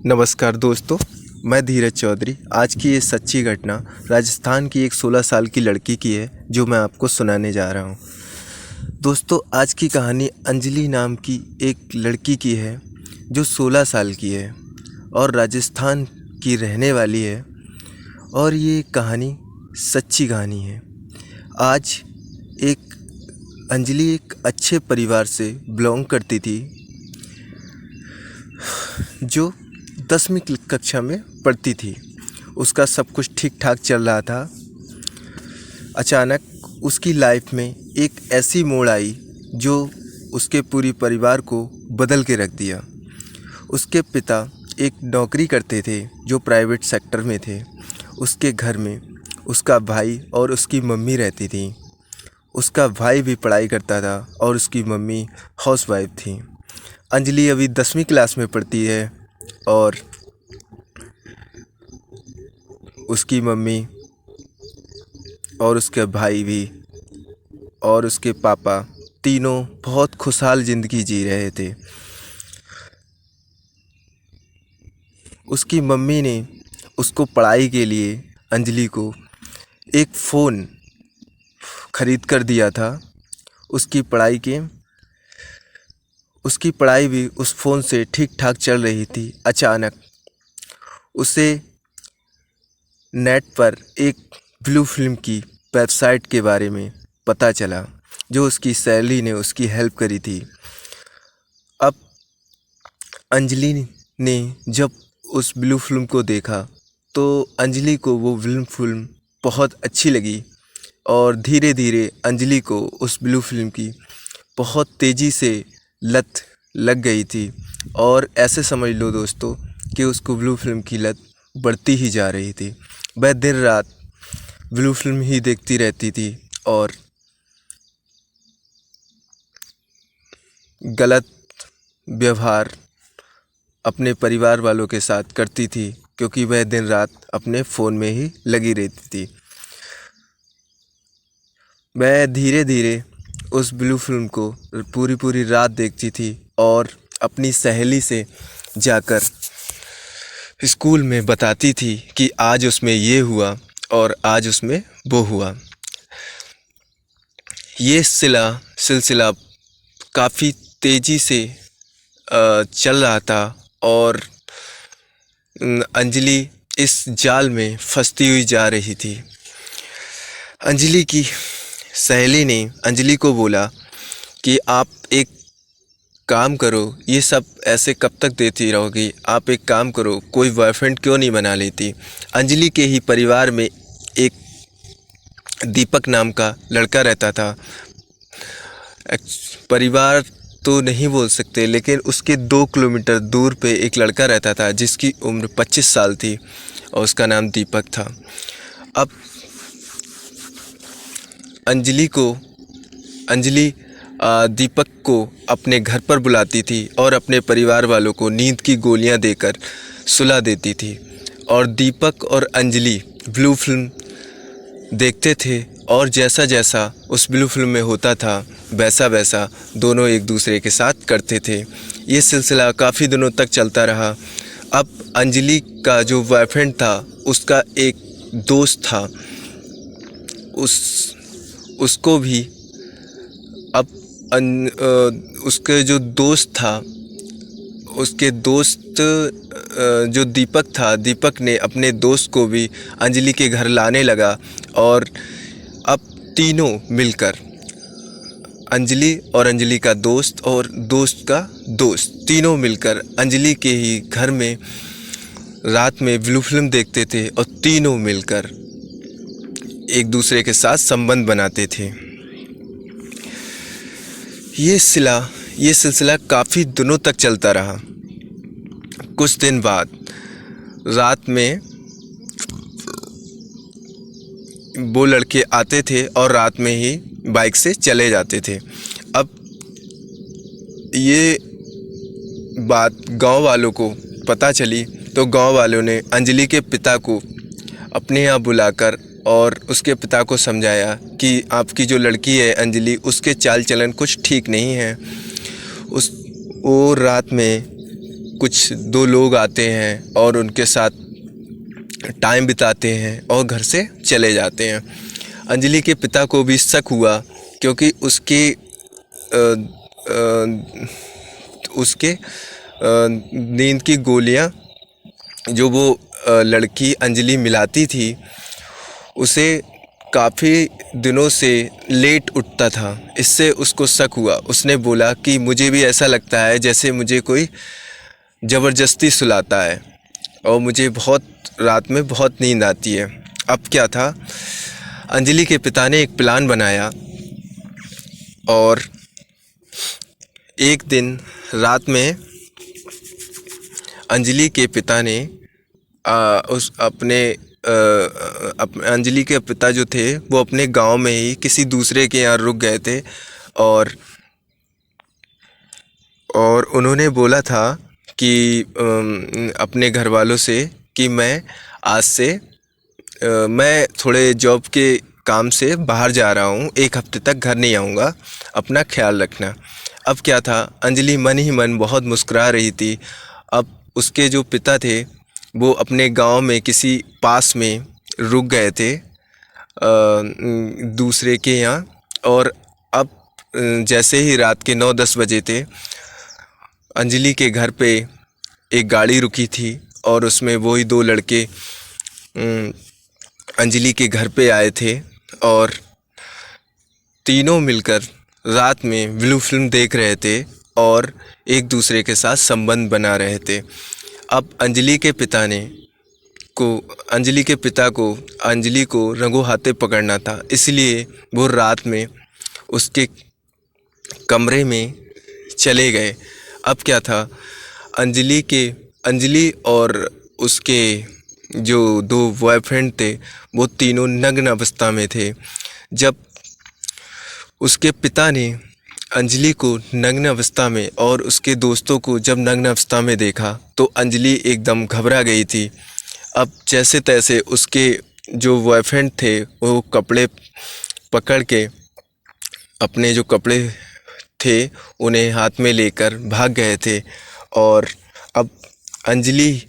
नमस्कार दोस्तों, मैं धीरज चौधरी। आज की ये सच्ची घटना राजस्थान की एक 16 साल की लड़की की है जो मैं आपको सुनाने जा रहा हूँ। दोस्तों, आज की कहानी अंजलि नाम की एक लड़की की है जो 16 साल की है और राजस्थान की रहने वाली है। और ये कहानी सच्ची कहानी है। आज अंजलि एक अच्छे परिवार से बिलोंग करती थी जो 10वीं कक्षा में पढ़ती थी। उसका सब कुछ ठीक ठाक चल रहा था। अचानक उसकी लाइफ में एक ऐसी मोड़ आई जो उसके पूरी परिवार को बदल के रख दिया। उसके पिता एक नौकरी करते थे जो प्राइवेट सेक्टर में थे। उसके घर में उसका भाई और उसकी मम्मी रहती थी। उसका भाई भी पढ़ाई करता था और उसकी मम्मी हाउसवाइफ थी। अंजलि अभी 10वीं क्लास में पढ़ती है और उसकी मम्मी और उसके भाई भी और उसके पापा तीनों बहुत खुशहाल ज़िंदगी जी रहे थे। उसकी मम्मी ने उसको पढ़ाई के लिए अंजलि को एक फ़ोन ख़रीद कर दिया था। उसकी पढ़ाई भी उस फ़ोन से ठीक ठाक चल रही थी। अचानक उसे नेट पर एक ब्लू फिल्म की वेबसाइट के बारे में पता चला जो उसकी सहेली ने उसकी हेल्प करी थी। अब अंजलि ने जब उस ब्लू फिल्म को देखा तो अंजलि को वो ब्लू फिल्म बहुत अच्छी लगी और धीरे धीरे अंजलि को उस ब्लू फिल्म की बहुत तेज़ी से लत लग गई थी। और ऐसे समझ लो दोस्तों कि उसको ब्लू फिल्म की लत बढ़ती ही जा रही थी। वह दिन रात ब्लू फिल्म ही देखती रहती थी और गलत व्यवहार अपने परिवार वालों के साथ करती थी क्योंकि वह दिन रात अपने फ़ोन में ही लगी रहती थी। वह धीरे धीरे उस ब्लू फिल्म को पूरी रात देखती थी और अपनी सहेली से जाकर स्कूल में बताती थी कि आज उसमें ये हुआ और आज उसमें वो हुआ। ये सिलसिला काफ़ी तेज़ी से चल रहा था और अंजलि इस जाल में फंसती हुई जा रही थी। अंजलि की सहेली ने अंजलि को बोला कि आप एक काम करो, ये सब ऐसे कब तक देती रहोगी, आप एक काम करो, कोई बॉयफ्रेंड क्यों नहीं बना लेती। अंजलि के ही परिवार में एक दीपक नाम का लड़का रहता था। परिवार तो नहीं बोल सकते लेकिन उसके 2 किलोमीटर दूर पे एक लड़का रहता था जिसकी उम्र 25 साल थी और उसका नाम दीपक था। अब अंजलि दीपक को अपने घर पर बुलाती थी और अपने परिवार वालों को नींद की गोलियां देकर सुला देती थी। और दीपक और अंजलि ब्लू फिल्म देखते थे और जैसा जैसा उस ब्लू फिल्म में होता था वैसा वैसा दोनों एक दूसरे के साथ करते थे। ये सिलसिला काफ़ी दिनों तक चलता रहा। अब अंजलि का जो बॉयफ्रेंड था उसका एक दोस्त था, उसको भी अब उसके जो दोस्त था, उसके दोस्त जो दीपक था, दीपक ने अपने दोस्त को भी अंजलि के घर लाने लगा। और अब तीनों मिलकर अंजलि और अंजलि का दोस्त और दोस्त का दोस्त तीनों मिलकर अंजलि के ही घर में रात में ब्लू फिल्म देखते थे और तीनों मिलकर एक दूसरे के साथ संबंध बनाते थे। ये सिलसिला काफ़ी दिनों तक चलता रहा। कुछ दिन बाद रात में वो लड़के आते थे और रात में ही बाइक से चले जाते थे। अब ये बात गांव वालों को पता चली तो गांव वालों ने अंजलि के पिता को अपने यहाँ बुलाकर और उसके पिता को समझाया कि आपकी जो लड़की है अंजलि, उसके चाल चलन कुछ ठीक नहीं है। वो रात में कुछ दो लोग आते हैं और उनके साथ टाइम बिताते हैं और घर से चले जाते हैं। अंजलि के पिता को भी शक हुआ क्योंकि उसके नींद की गोलियां जो वो लड़की अंजलि मिलाती थी उसे काफ़ी दिनों से लेट उठता था। इससे उसको शक हुआ। उसने बोला कि मुझे भी ऐसा लगता है जैसे मुझे कोई ज़बरदस्ती सुलाता है और मुझे रात में बहुत नींद आती है। अब क्या था, अंजलि के पिता ने एक प्लान बनाया और एक दिन रात में अंजलि के पिता ने अंजलि के पिता जो थे वो अपने गांव में ही किसी दूसरे के यहाँ रुक गए थे और उन्होंने बोला था कि अपने घर वालों से कि मैं आज से मैं थोड़े जॉब के काम से बाहर जा रहा हूँ, 1 हफ्ते तक घर नहीं आऊँगा, अपना ख्याल रखना। अब क्या था, अंजलि मन ही मन बहुत मुस्कुरा रही थी। अब उसके जो पिता थे वो अपने गांव में किसी पास में रुक गए थे दूसरे के यहाँ और अब जैसे ही रात के 9-10 बजे थे, अंजलि के घर पे एक गाड़ी रुकी थी और उसमें वही 2 लड़के अंजलि के घर पे आए थे और तीनों मिलकर रात में ब्लू फिल्म देख रहे थे और एक दूसरे के साथ संबंध बना रहे थे। अब अंजलि के पिता को अंजलि को रंगों हाथे पकड़ना था, इसलिए वो रात में उसके कमरे में चले गए। अब क्या था, अंजलि और उसके जो 2 बॉयफ्रेंड थे वो तीनों नग्न अवस्था में थे। जब उसके पिता ने अंजलि को नग्न अवस्था में और उसके दोस्तों को जब नग्न अवस्था में देखा तो अंजलि एकदम घबरा गई थी। अब जैसे तैसे उसके जो बॉयफ्रेंड थे वो कपड़े पकड़ के अपने जो कपड़े थे उन्हें हाथ में लेकर भाग गए थे और अब अंजलि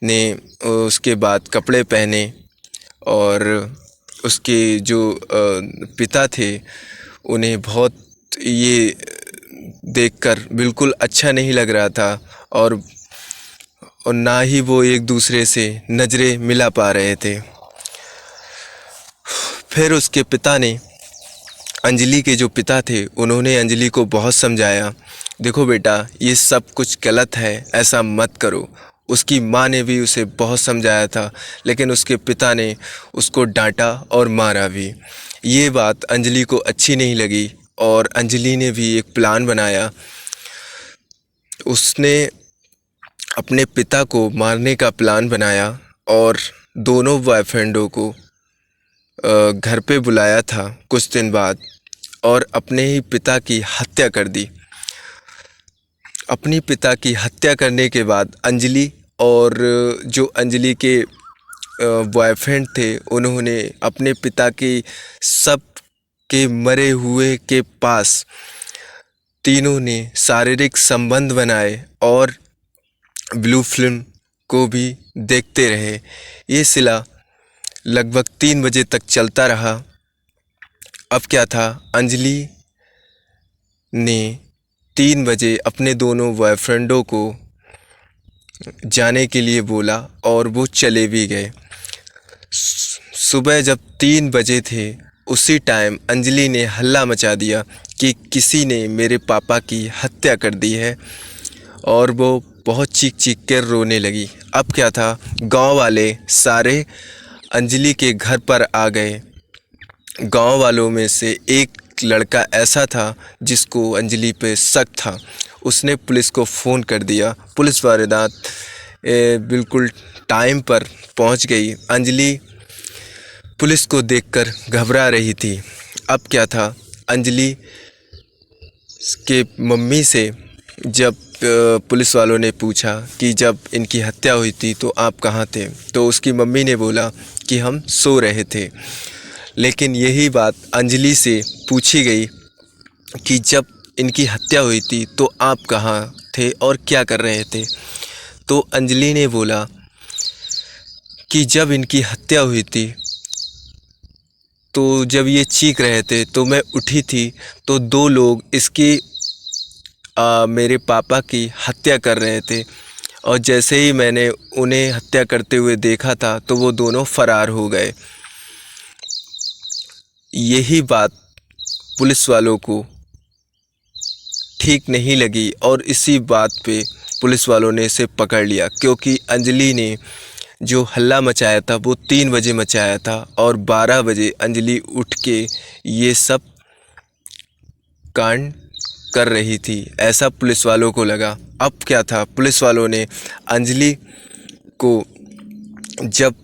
ने उसके बाद कपड़े पहने और उसके जो पिता थे उन्हें बहुत ये देखकर बिल्कुल अच्छा नहीं लग रहा था और ना ही वो एक दूसरे से नज़रें मिला पा रहे थे। फिर उसके पिता ने, अंजलि के जो पिता थे, उन्होंने अंजलि को बहुत समझाया, देखो बेटा ये सब कुछ गलत है, ऐसा मत करो। उसकी माँ ने भी उसे बहुत समझाया था लेकिन उसके पिता ने उसको डांटा और मारा भी। ये बात अंजलि को अच्छी नहीं लगी और अंजलि ने भी एक प्लान बनाया। उसने अपने पिता को मारने का प्लान बनाया और दोनों बॉयफ्रेंडों को घर पे बुलाया था कुछ दिन बाद और अपने ही पिता की हत्या कर दी। अपनी पिता की हत्या करने के बाद अंजलि और जो अंजलि के बॉयफ्रेंड थे उन्होंने अपने पिता की सब के मरे हुए के पास तीनों ने शारीरिक संबंध बनाए और ब्लू फिल्म को भी देखते रहे। ये सिलसिला लगभग 3 बजे तक चलता रहा। अब क्या था, अंजलि ने 3 बजे अपने दोनों बॉयफ्रेंडों को जाने के लिए बोला और वो चले भी गए। सुबह जब 3 बजे थे उसी टाइम अंजलि ने हल्ला मचा दिया कि किसी ने मेरे पापा की हत्या कर दी है और वो बहुत चीख चीख कर रोने लगी। अब क्या था, गांव वाले सारे अंजलि के घर पर आ गए। गांव वालों में से एक लड़का ऐसा था जिसको अंजलि पे शक था। उसने पुलिस को फ़ोन कर दिया। पुलिस वारदात बिल्कुल टाइम पर पहुंच गई। अंजलि पुलिस को देखकर घबरा रही थी। अब क्या था, अंजलि के मम्मी से जब पुलिस वालों ने पूछा कि जब इनकी हत्या हुई थी तो आप कहाँ थे, तो उसकी मम्मी ने बोला कि हम सो रहे थे। लेकिन यही बात अंजलि से पूछी गई कि जब इनकी हत्या हुई थी तो आप कहाँ थे और क्या कर रहे थे। तो अंजलि ने बोला कि जब इनकी हत्या हुई थी तो जब ये चीख रहे थे तो मैं उठी थी, तो 2 लोग मेरे पापा की हत्या कर रहे थे और जैसे ही मैंने उन्हें हत्या करते हुए देखा था तो वो दोनों फरार हो गए। यही बात पुलिस वालों को ठीक नहीं लगी और इसी बात पे पुलिस वालों ने इसे पकड़ लिया, क्योंकि अंजलि ने जो हल्ला मचाया था वो 3 बजे मचाया था और 12 बजे अंजलि उठ के ये सब कांड कर रही थी, ऐसा पुलिस वालों को लगा। अब क्या था, पुलिस वालों ने अंजलि को जब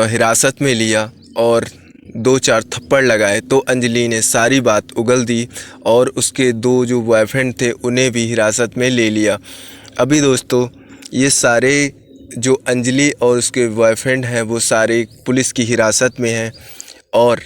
हिरासत में लिया और 2-4 थप्पड़ लगाए तो अंजलि ने सारी बात उगल दी और उसके 2 जो बॉयफ्रेंड थे उन्हें भी हिरासत में ले लिया। अभी दोस्तों ये सारे जो अंजलि और उसके बॉयफ्रेंड हैं वो सारे पुलिस की हिरासत में हैं और